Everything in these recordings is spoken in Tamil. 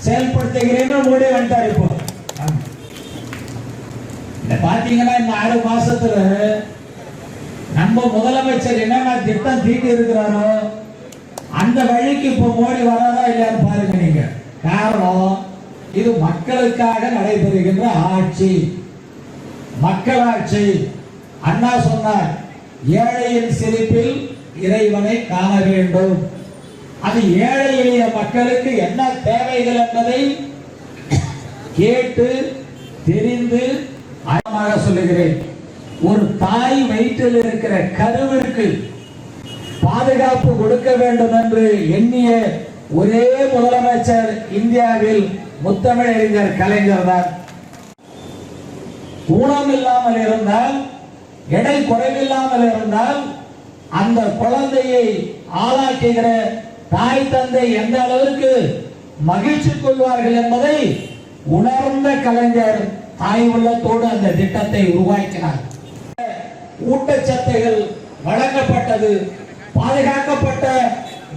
செயல்படுத்துகிறேன்னு மோடி வந்துட்டார். இப்போ பாத்தீங்கன்னா இந்த 6 மாசத்துல நம்ம முதலமைச்சர் என்னென்ன திட்டம் தீட்டி இருக்கிறாரோ அந்த வழிக்கு இப்போ மோடி வராதா இல்லையான்னு பாருங்க நீங்க. காரணம், இது மக்களுக்காக நடைபெறுகின்ற ஆட்சி, மக்களாட்சி. அண்ணா சொன்னார், ஏழையின் சிரிப்பில் இறைவனை காண வேண்டும். அது ஏழை எளிய மக்களுக்கு என்ன தேவைகள் என்பதை கேட்டு தெரிந்து ஆழமாக சொல்லுகிறேன். ஒரு தாய் வயிற்றில் இருக்கிற கருவிற்கு பாதுகாப்பு கொடுக்க வேண்டும் என்று எண்ணிய ஒரே முதலமைச்சர் இந்தியாவில் முத்தமிழறிஞர் கலைஞர் தான். ஊனம் இல்லாமல் இருந்தால், எடை குறைவில்லாமல் இருந்தால், அந்த குழந்தையை ஆளாக்குகிற தாய் தந்தை எந்த அளவிற்கு மகிழ்ச்சி கொள்வார்கள் என்பதை உணர்ந்த கலைஞர் தாய் உள்ளத்தோடு அந்த திட்டத்தை உருவாக்கினார். ஊட்டச்சத்துகள் வழங்கப்பட்டது, பாதுகாக்கப்பட்ட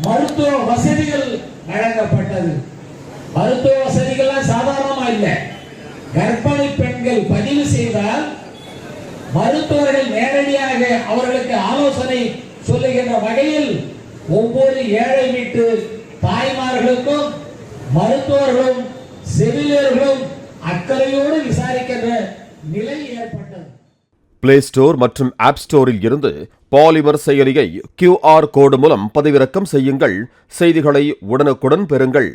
மருத்துவ வசதிகள் வழங்கப்பட்டது. மருத்துவ வசதிகள் சாதாரணமா இல்லை. கர்ப்பிணி பெண்கள் பதிவு செய்தால் மருத்துவர்கள் நேரடியாக அவர்களுக்கு ஆலோசனை சொல்லுகின்ற வகையில் ஒவ்வொரு ஏழை வீட்டு தாய்மார்களுக்கும் மருத்துவர்களும் செவிலியர்களும் அக்கறையோடு விசாரிக்கின்ற நிலை ஏற்பட்டது. பிளே ஸ்டோர் மற்றும் ஆப் ஸ்டோரில் இருந்து பாலிமர் செயலியை QR கோடு மூலம் பதிவிறக்கம் செய்யுங்கள். செய்திகளை உடனுக்குடன் பெறுங்கள்.